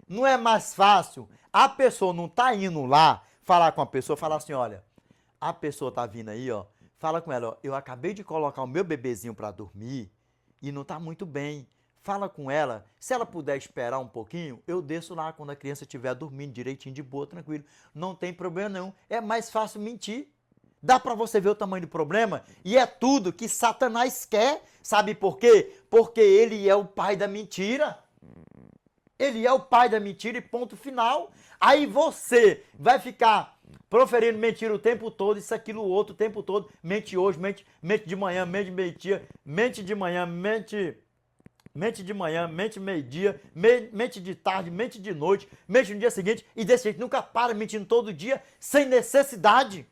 Não é mais fácil a pessoa não tá indo lá falar com a pessoa, falar assim, olha, a pessoa tá vindo aí, ó, fala com ela, ó, eu acabei de colocar o meu bebezinho para dormir e não tá muito bem. Fala com ela, se ela puder esperar um pouquinho, eu desço lá quando a criança estiver dormindo direitinho, de boa, tranquilo. Não tem problema não, é mais fácil mentir. Dá para você ver o tamanho do problema? E é tudo que Satanás quer. Sabe por quê? Porque ele é o pai da mentira. Ele é o pai da mentira e ponto final. Aí você vai ficar proferindo mentira o tempo todo, isso, aquilo, o outro, o tempo todo. Mente hoje, mente de manhã, mente meio-dia, mente de manhã, mente de manhã, mente meio-dia, mente de tarde, mente de noite, mente no dia seguinte. E desse jeito nunca para mentindo todo dia, sem necessidade.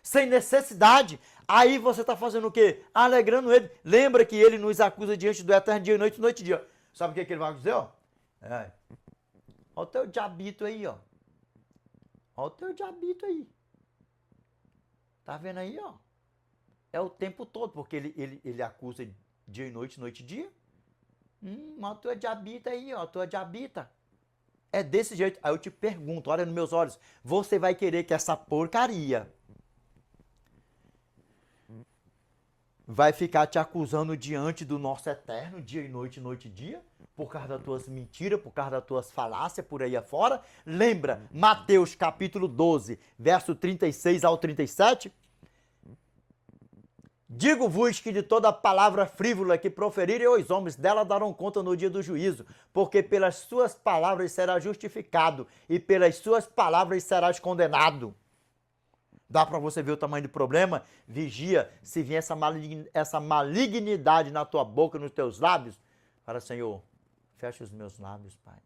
Sem necessidade. Aí você está fazendo o quê? Alegrando ele. Lembra que ele nos acusa diante do eterno dia e noite, noite e dia. Sabe o que ele vai dizer, ó? Olha o teu diabito aí, ó. Olha o teu diabito aí. Tá vendo aí, ó? É o tempo todo, porque ele acusa dia e noite, noite e dia. Olha o teu diabito aí, ó. A tua diabita. É desse jeito. Aí eu te pergunto, olha nos meus olhos. Você vai querer que essa porcaria vai ficar te acusando diante do nosso eterno, dia e noite, noite e dia, por causa das tuas mentiras, por causa das tuas falácias por aí afora? Lembra, Mateus capítulo 12, verso 36 ao 37? Digo-vos que de toda palavra frívola que proferirem os homens, dela darão conta no dia do juízo, porque pelas suas palavras será justificado, e pelas suas palavras serás condenado. Dá para você ver o tamanho do problema? Vigia, se vier essa malignidade na tua boca, nos teus lábios, fala, Senhor, fecha os meus lábios, Pai.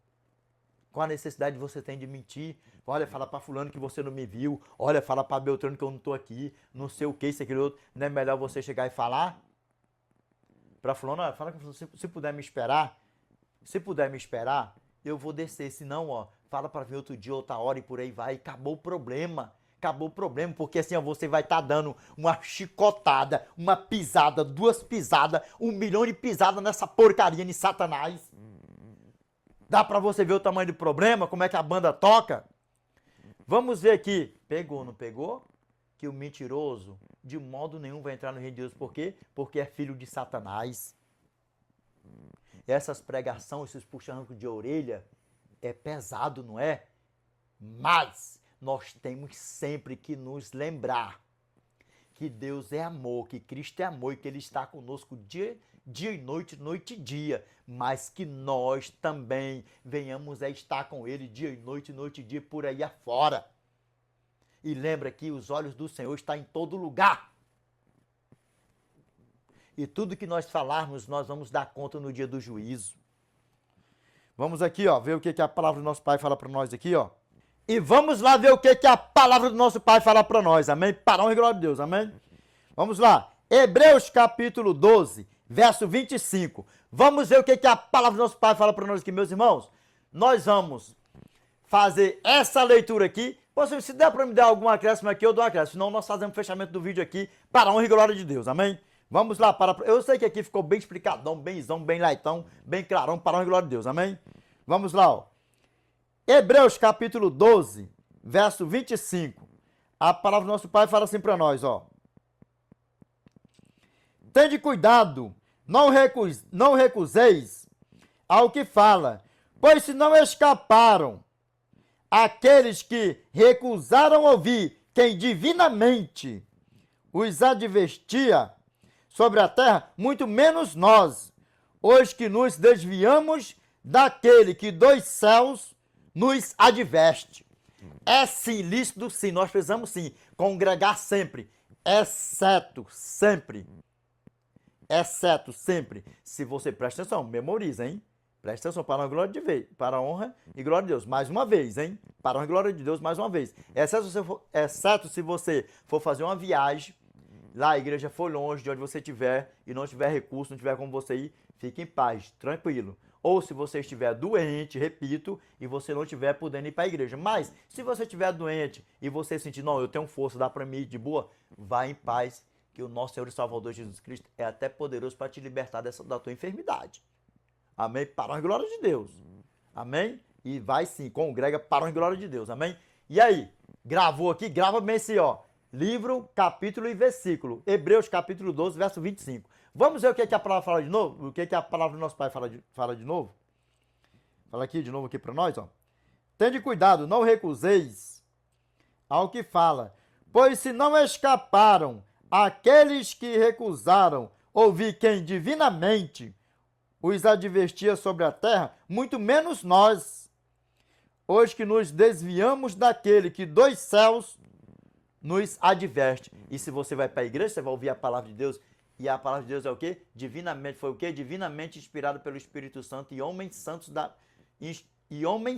Qual a necessidade você tem de mentir? Olha, fala para fulano que você não me viu. Olha, fala para Beltrano que eu não estou aqui. Não sei o que, isso, aquilo, outro. Não é melhor você chegar e falar? Para fulano, olha, fala que se puder me esperar, eu vou descer. Se não, ó, fala para vir outro dia, outra hora e por aí vai. Acabou o problema. Acabou o problema, porque assim ó, você vai estar dando uma chicotada, uma pisada, 2 pisadas, 1 milhão de pisadas nessa porcaria de Satanás. Dá pra você ver o tamanho do problema, como é que a banda toca? Vamos ver aqui. Pegou, não pegou? Que o mentiroso, de modo nenhum, vai entrar no reino de Deus. Por quê? Porque é filho de Satanás. Essas pregações, esses puxando de orelha, é pesado, não é? Mas nós temos sempre que nos lembrar que Deus é amor, que Cristo é amor e que Ele está conosco dia e noite, noite e dia, mas que nós também venhamos a estar com Ele dia e noite, noite e dia por aí afora. E lembra que os olhos do Senhor estão em todo lugar. E tudo que nós falarmos, nós vamos dar conta no dia do juízo. Vamos aqui, ó, ver o que a palavra do nosso Pai fala para nós aqui, ó. E vamos lá ver o que a palavra do nosso Pai fala para nós, amém? Para a honra e glória de Deus, amém? Vamos lá, Hebreus capítulo 12, verso 25. Vamos ver o que a palavra do nosso Pai fala para nós aqui, meus irmãos. Nós vamos fazer essa leitura aqui. Se der para me dar algum acréscimo aqui, eu dou um acréscimo. Senão nós fazemos o fechamento do vídeo aqui para a honra e glória de Deus, amém? Vamos lá, eu sei que aqui ficou bem explicadão, bemzão, bem leitão, bem clarão, para a honra e glória de Deus, amém? Vamos lá, ó. Hebreus capítulo 12, verso 25. A palavra do nosso Pai fala assim para nós, ó. Tende cuidado, não recuseis ao que fala, pois se não escaparam aqueles que recusaram ouvir quem divinamente os advertia sobre a terra, muito menos nós, os que nos desviamos daquele que dos céus nos adverte. É sim lícito, sim, nós precisamos sim congregar sempre, exceto sempre, se você presta atenção, memoriza, hein? Presta atenção, para a glória de Deus, para a honra e glória de Deus, mais uma vez, hein? Para a honra e glória de Deus, mais uma vez. Exceto se você for fazer uma viagem, lá a igreja for longe de onde você estiver e não tiver recurso, não tiver como você ir, fique em paz, tranquilo. Ou se você estiver doente, repito, e você não estiver podendo ir para a igreja. Mas, se você estiver doente e você sentir, não, eu tenho força, dá para mim ir de boa, vá em paz, que o nosso Senhor e Salvador Jesus Cristo é até poderoso para te libertar da tua enfermidade. Amém? Para a glória de Deus. Amém? E vai sim, congrega para a glória de Deus, amém? E aí, gravou aqui? Grava bem esse, ó. Livro, capítulo e versículo. Hebreus, capítulo 12, verso 25. Vamos ver o que, que a palavra fala de novo? O que, que a palavra do nosso Pai fala de novo? Fala aqui de novo aqui para nós, ó. Tende cuidado, não recuseis ao que fala, pois se não escaparam aqueles que recusaram ouvir quem divinamente os advertia sobre a terra, muito menos nós, hoje que nos desviamos daquele que dos céus nos adverte. E se você vai para a igreja, você vai ouvir a palavra de Deus, e a palavra de Deus é o quê? Divinamente, foi o quê? Divinamente inspirado pelo Espírito Santo e homens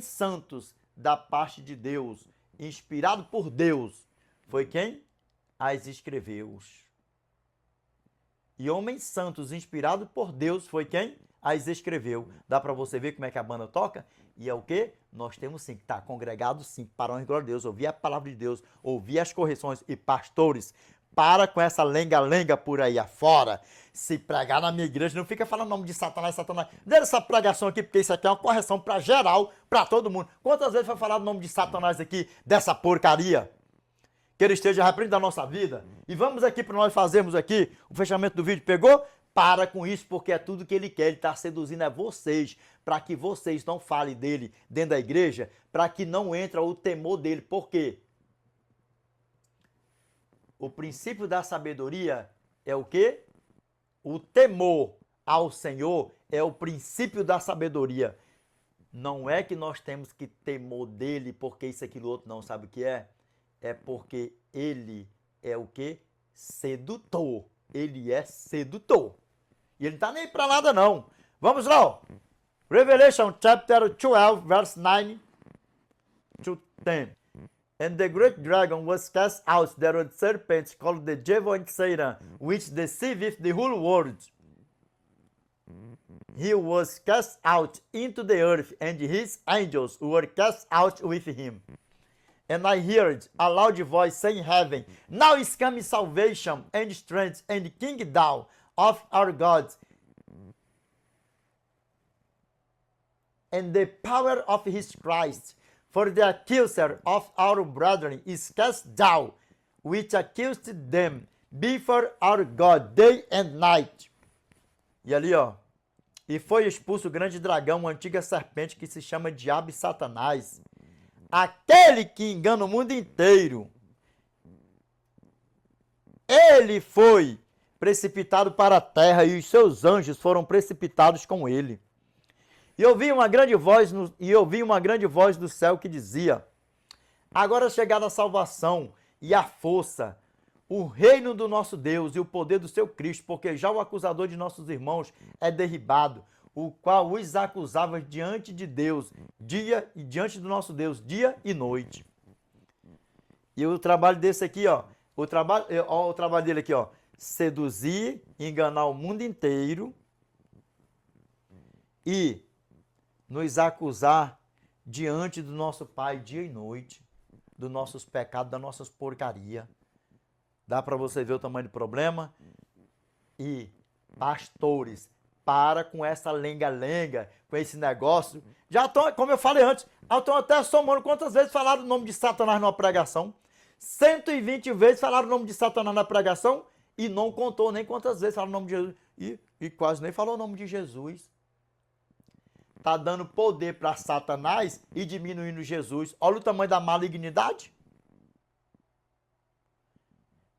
santos da parte de Deus, inspirado por Deus. Foi quem as escreveu. E homens santos inspirados por Deus foi quem as escreveu. Dá para você ver como é que a banda toca? E é o quê? Nós temos sim que estar congregados sim, para a glória de Deus, ouvir a palavra de Deus, ouvir as correções. E pastores, para com essa lenga-lenga por aí afora. Se pregar na minha igreja, não fica falando o nome de Satanás, Satanás. Dê essa pregação aqui, porque isso aqui é uma correção para geral, para todo mundo. Quantas vezes foi falado o nome de Satanás aqui, dessa porcaria? Que ele esteja repreendendo da nossa vida. E vamos aqui para nós fazermos aqui o fechamento do vídeo. Pegou? Para com isso, porque é tudo que ele quer. Ele está seduzindo a vocês, para que vocês não falem dele dentro da igreja, para que não entre o temor dele. Por quê? O princípio da sabedoria é o quê? O temor ao Senhor é o princípio da sabedoria. Não é que nós temos que temor dele porque isso, aquilo, outro, não sabe o que é? É porque ele é o quê? Sedutor. Ele é sedutor. E ele não está nem para nada, não. Vamos lá, ó. Revelation chapter 12, verse 9 to 10. And the great dragon was cast out, that old serpent called the devil and Satan, which deceiveth the whole world. He was cast out into the earth, and his angels were cast out with him. And I heard a loud voice saying in heaven, Now is coming salvation and strength and kingdom of our God, and the power of his Christ. For the accuser of our brethren is cast down, which accused them before our God day and night. E ali, ó. E foi expulso o grande dragão, uma antiga serpente que se chama Diabo e Satanás, aquele que engana o mundo inteiro. Ele foi precipitado para a terra e os seus anjos foram precipitados com ele. E ouvi uma grande voz do céu que dizia: Agora é chegada a salvação e a força, o reino do nosso Deus e o poder do seu Cristo, porque já o acusador de nossos irmãos é derribado, o qual os acusava diante de Deus, diante do nosso Deus, dia e noite. E o trabalho desse aqui, ó, o trabalho dele aqui, ó, seduzir, enganar o mundo inteiro e nos acusar diante do nosso Pai dia e noite, dos nossos pecados, das nossas porcarias. Dá para você ver o tamanho do problema? E, pastores, para com essa lenga-lenga, com esse negócio. Já estão, como eu falei antes, estão até somando quantas vezes falaram o nome de Satanás numa pregação. 120 vezes falaram o nome de Satanás na pregação e não contou nem quantas vezes falaram o nome de Jesus. E quase nem falou o nome de Jesus. Está dando poder para Satanás e diminuindo Jesus. Olha o tamanho da malignidade.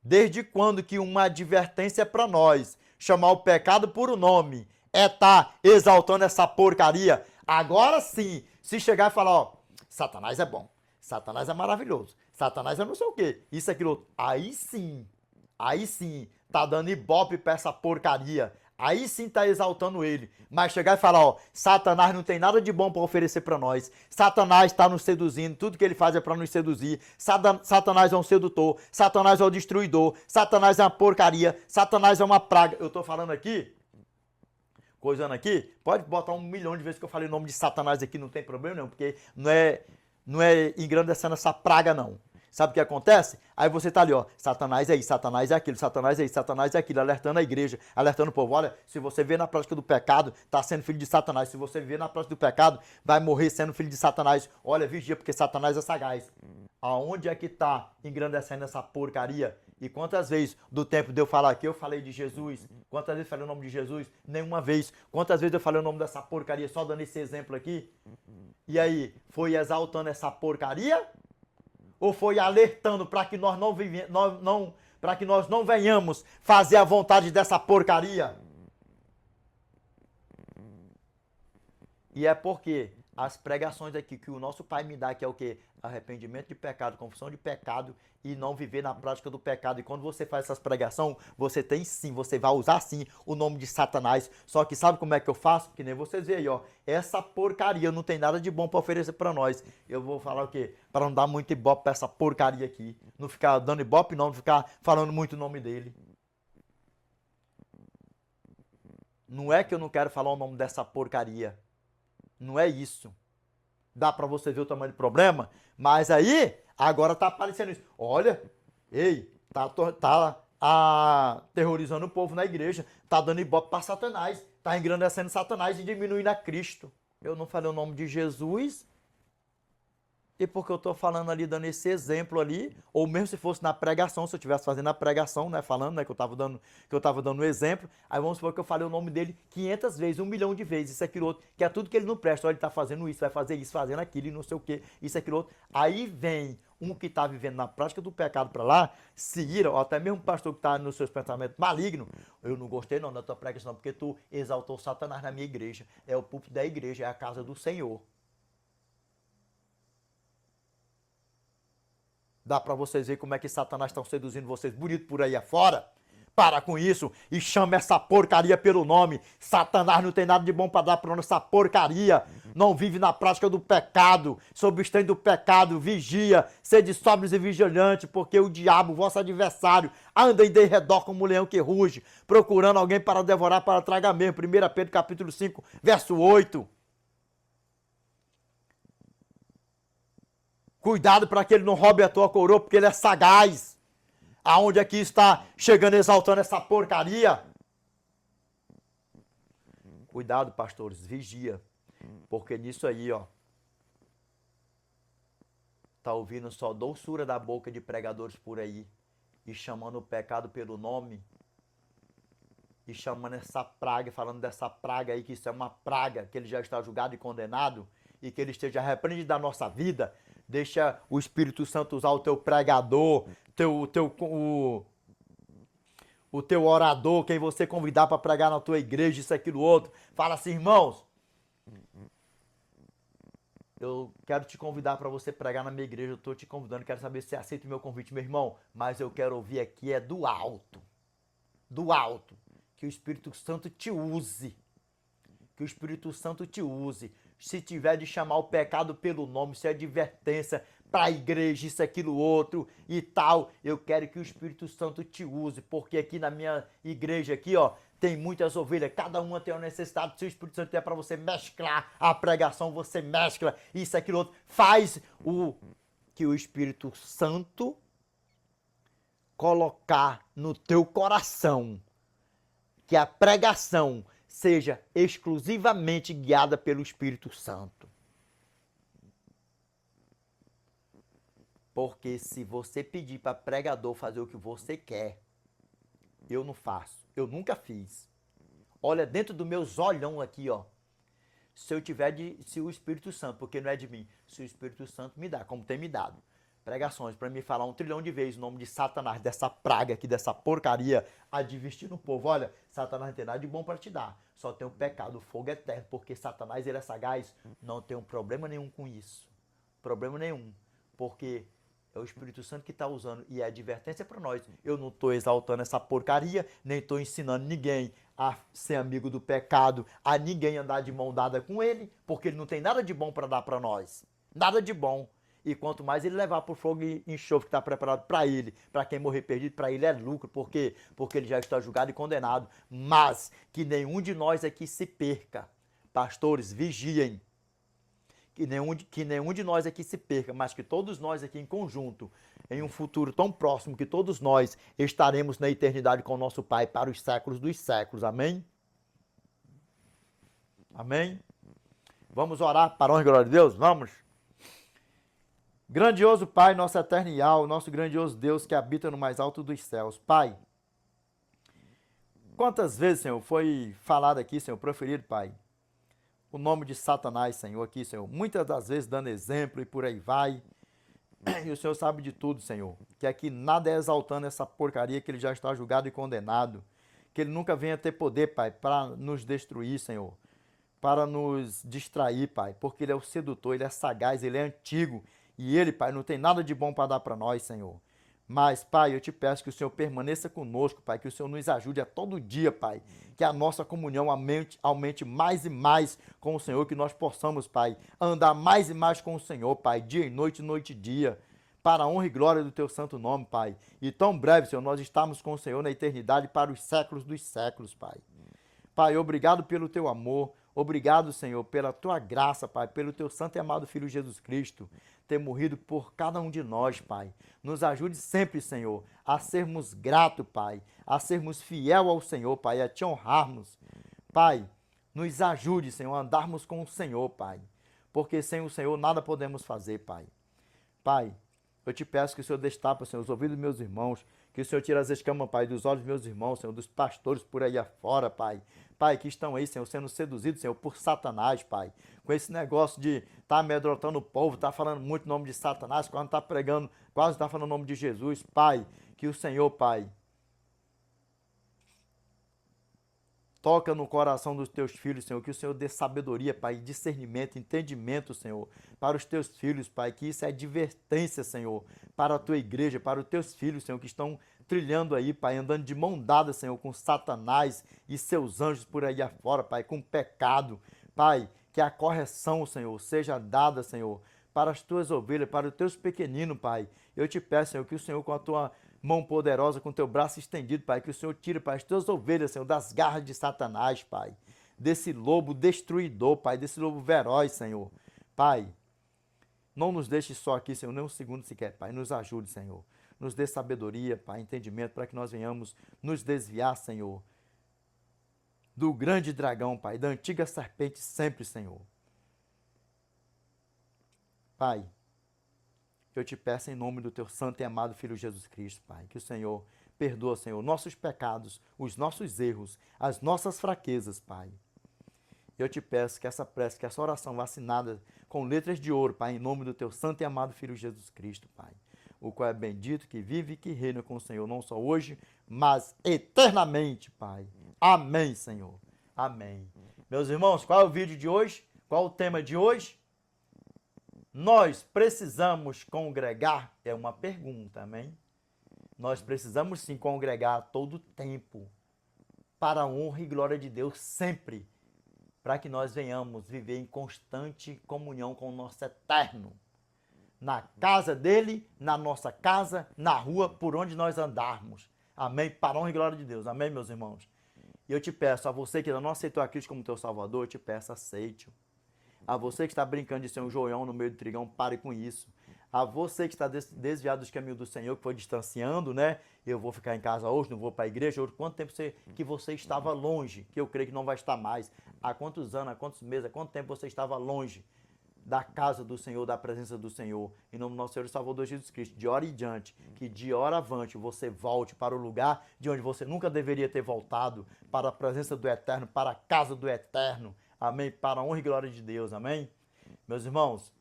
Desde quando que uma advertência para nós, chamar o pecado por o nome, é estar exaltando essa porcaria? Agora sim, se chegar e falar, ó, Satanás é bom, Satanás é maravilhoso, Satanás é não sei o quê, isso, aquilo, outro. Aí sim, tá dando ibope para essa porcaria. Aí sim está exaltando ele. Mas chegar e falar, ó, Satanás não tem nada de bom para oferecer para nós. Satanás está nos seduzindo. Tudo que ele faz é para nos seduzir. Satanás é um sedutor. Satanás é um destruidor. Satanás é uma porcaria. Satanás é uma praga. Eu estou falando aqui, coisando aqui, pode botar 1 milhão de vezes que eu falei o nome de Satanás aqui, não tem problema não, porque não é engrandecendo essa praga não. Sabe o que acontece? Aí você tá ali, ó, Satanás é isso, Satanás é aquilo, Satanás é isso, Satanás é aquilo, alertando a igreja, alertando o povo. Olha, se você vê na prática do pecado, tá sendo filho de Satanás. Se você vê na prática do pecado, vai morrer sendo filho de Satanás. Olha, vigia, porque Satanás é sagaz. Aonde é que tá engrandecendo essa porcaria? E quantas vezes do tempo de eu falar aqui, eu falei de Jesus? Quantas vezes eu falei o nome de Jesus? Nenhuma vez. Quantas vezes eu falei o nome dessa porcaria, só dando esse exemplo aqui? E aí, foi exaltando essa porcaria? Ou foi alertando para que nós para que nós não venhamos fazer a vontade dessa porcaria? E é porque as pregações aqui que o nosso Pai me dá, que é o quê? Arrependimento de pecado, confissão de pecado e não viver na prática do pecado. E quando você faz essas pregações, você tem sim, você vai usar sim o nome de Satanás. Só que sabe como é que eu faço? Que nem vocês veem aí, ó. Essa porcaria não tem nada de bom para oferecer para nós. Eu vou falar o quê? Para não dar muito ibope para essa porcaria aqui. Não ficar dando ibope não ficar falando muito o nome dele. Não é que eu não quero falar o nome dessa porcaria. Não é isso. Dá para você ver o tamanho do problema? Mas aí, agora tá aparecendo isso. Olha, ei, tá aterrorizando o povo na igreja. Tá dando ibope para Satanás. Tá engrandecendo Satanás e diminuindo a Cristo. Eu não falei o nome de Jesus. E porque eu estou falando ali, dando esse exemplo ali, ou mesmo se fosse na pregação, se eu estivesse fazendo a pregação, né, falando, né, que eu estava dando um exemplo, aí vamos supor que eu falei o nome dele 500 vezes, 1 milhão de vezes, isso, aquilo, outro, que é tudo que ele não presta, olha, ele está fazendo isso, vai fazer isso, fazendo aquilo, e não sei o que, isso, aquilo, outro. Aí vem um que está vivendo na prática do pecado para lá, se ira, ou até mesmo um pastor que está nos seus pensamentos malignos, eu não gostei não da tua pregação, porque tu exaltou Satanás na minha igreja, é o púlpito da igreja, é a casa do Senhor. Dá para vocês verem como é que Satanás está seduzindo vocês bonito por aí afora? Para com isso e chama essa porcaria pelo nome. Satanás não tem nada de bom para dar para nós, essa porcaria. Não vive na prática do pecado, sob o estranho do pecado, vigia, sede sóbrios e vigilantes, porque o diabo, vosso adversário, anda em derredor como um leão que ruge, procurando alguém para devorar, para tragar mesmo. 1 Pedro capítulo 5, verso 8. Cuidado para que ele não roube a tua coroa, porque ele é sagaz. Aonde é que está chegando exaltando essa porcaria? Cuidado, pastores, vigia. Porque nisso aí, ó, tá ouvindo só doçura da boca de pregadores por aí. E chamando o pecado pelo nome. E chamando essa praga, falando dessa praga aí, que isso é uma praga, que ele já está julgado e condenado. E que ele esteja repreendido da nossa vida. Deixa o Espírito Santo usar o teu pregador, o teu orador, quem você convidar para pregar na tua igreja, isso, aquilo, outro. Fala assim, irmãos, eu quero te convidar para você pregar na minha igreja, eu estou te convidando, quero saber se você aceita o meu convite, meu irmão, mas eu quero ouvir aqui do alto, que o Espírito Santo te use, se tiver de chamar o pecado pelo nome, se é advertência para a igreja, isso, aquilo, outro e tal, eu quero que o Espírito Santo te use, porque aqui na minha igreja aqui, ó, tem muitas ovelhas, cada uma tem uma necessidade, se o Espírito Santo é para você mesclar a pregação, você mescla isso, aquilo, outro, faz que o Espírito Santo colocar no teu coração que a pregação seja exclusivamente guiada pelo Espírito Santo. Porque se você pedir para pregador fazer o que você quer, eu não faço, eu nunca fiz. Olha, dentro dos meus olhão aqui, ó, se o Espírito Santo, porque não é de mim, se o Espírito Santo me dá, como tem me dado, pregações para me falar 1 trilhão de vezes o nome de Satanás, dessa praga aqui, dessa porcaria, advertindo o povo, olha, Satanás não tem nada de bom para te dar, só tem o pecado, o fogo eterno, porque Satanás, ele é sagaz, não tem um problema nenhum com isso, problema nenhum, porque é o Espírito Santo que está usando e é advertência para nós. Eu não estou exaltando essa porcaria, nem estou ensinando ninguém a ser amigo do pecado, a ninguém andar de mão dada com ele, porque ele não tem nada de bom para dar para nós, nada de bom. E quanto mais ele levar para o fogo e enxofre que está preparado para ele, para quem morrer perdido, para ele é lucro. Por quê? Porque ele já está julgado e condenado. Mas que nenhum de nós aqui se perca. Pastores, vigiem. que nenhum de nós aqui se perca, mas que todos nós aqui em conjunto, em um futuro tão próximo, que todos nós estaremos na eternidade com o nosso Pai para os séculos dos séculos. Amém? Amém? Vamos orar para a honra e glória de Deus? Vamos? Grandioso Pai, nosso eterno Yahweh, nosso grandioso Deus que habita no mais alto dos céus. Pai, quantas vezes, Senhor, foi falado aqui, Senhor, proferido, Pai, o nome de Satanás, Senhor, aqui, Senhor, muitas das vezes dando exemplo e por aí vai. E o Senhor sabe de tudo, Senhor, que aqui nada é exaltando essa porcaria, que ele já está julgado e condenado, que ele nunca venha ter poder, Pai, para nos destruir, Senhor, para nos distrair, Pai, porque ele é o sedutor, ele é sagaz, ele é antigo, e ele, Pai, não tem nada de bom para dar para nós, Senhor. Mas, Pai, eu te peço que o Senhor permaneça conosco, Pai, que o Senhor nos ajude a todo dia, Pai, que a nossa comunhão aumente mais e mais com o Senhor, que nós possamos, Pai, andar mais e mais com o Senhor, Pai, dia e noite e dia, para a honra e glória do Teu santo nome, Pai. E tão breve, Senhor, nós estamos com o Senhor na eternidade para os séculos dos séculos, Pai. Pai, obrigado pelo Teu amor, obrigado, Senhor, pela Tua graça, Pai, pelo Teu santo e amado Filho Jesus Cristo, ter morrido por cada um de nós, Pai. Nos ajude sempre, Senhor, a sermos gratos, Pai, a sermos fiel ao Senhor, Pai, a Te honrarmos. Pai, nos ajude, Senhor, a andarmos com o Senhor, Pai, porque sem o Senhor nada podemos fazer, Pai. Pai, eu te peço que o Senhor destapa, Senhor, os ouvidos dos meus irmãos, que o Senhor tire as escamas, Pai, dos olhos dos meus irmãos, Senhor, dos pastores por aí afora, Pai. Pai, que estão aí, Senhor, sendo seduzidos, Senhor, por Satanás, Pai. Com esse negócio de estar amedrontando o povo, estar falando muito o nome de Satanás, quando está pregando, quase está falando o nome de Jesus. Pai, que o Senhor, Pai, toca no coração dos teus filhos, Senhor, que o Senhor dê sabedoria, Pai, discernimento, entendimento, Senhor, para os teus filhos, Pai, que isso é advertência, Senhor, para a tua igreja, para os teus filhos, Senhor, que estão trilhando aí, Pai, andando de mão dada, Senhor, com Satanás e seus anjos por aí afora, Pai, com pecado. Pai, que a correção, Senhor, seja dada, Senhor, para as tuas ovelhas, para os teus pequeninos, Pai. Eu te peço, Senhor, que o Senhor, com a tua mão poderosa, com o teu braço estendido, Pai, que o Senhor tire, Pai, as tuas ovelhas, Senhor, das garras de Satanás, Pai, desse lobo destruidor, Pai, desse lobo feroz, Senhor. Pai, não nos deixe só aqui, Senhor, nem um segundo sequer, Pai, nos ajude, Senhor. Nos dê sabedoria, Pai, entendimento, para que nós venhamos nos desviar, Senhor, do grande dragão, Pai, da antiga serpente sempre, Senhor. Pai, eu te peço em nome do Teu santo e amado Filho Jesus Cristo, Pai, que o Senhor perdoa, Senhor, nossos pecados, os nossos erros, as nossas fraquezas, Pai. Eu te peço que essa prece, que essa oração vacinada com letras de ouro, Pai, em nome do Teu santo e amado Filho Jesus Cristo, Pai, o qual é bendito, que vive e que reina com o Senhor, não só hoje, mas eternamente, Pai. Amém, Senhor. Amém. Meus irmãos, qual é o vídeo de hoje? Qual é o tema de hoje? Nós precisamos congregar? É uma pergunta, amém? Nós precisamos sim congregar a todo tempo, para a honra e glória de Deus sempre, para que nós venhamos viver em constante comunhão com o nosso eterno. Na casa dele, na nossa casa, na rua, por onde nós andarmos. Amém? Para a honra e glória de Deus. Amém, meus irmãos? E eu te peço, a você que ainda não aceitou a Cristo como teu Salvador, eu te peço, aceite-o. A você que está brincando de ser um joião no meio do trigão, pare com isso. A você que está desviado dos caminhos do Senhor, que foi distanciando, né? Eu vou ficar em casa hoje, não vou para a igreja hoje. Quanto tempo que você estava longe, que eu creio que não vai estar mais? Há quantos anos, há quantos meses, há quanto tempo você estava longe da casa do Senhor, da presença do Senhor, em nome do nosso Senhor e Salvador Jesus Cristo, de hora em diante, que de hora avante você volte para o lugar de onde você nunca deveria ter voltado, para a presença do Eterno, para a casa do Eterno, amém? Para a honra e glória de Deus, amém? Meus irmãos,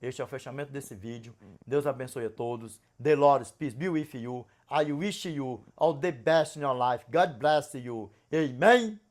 este é o fechamento desse vídeo. Deus abençoe a todos. The Lord peace be with you. I wish you all the best in your life. God bless you. Amen.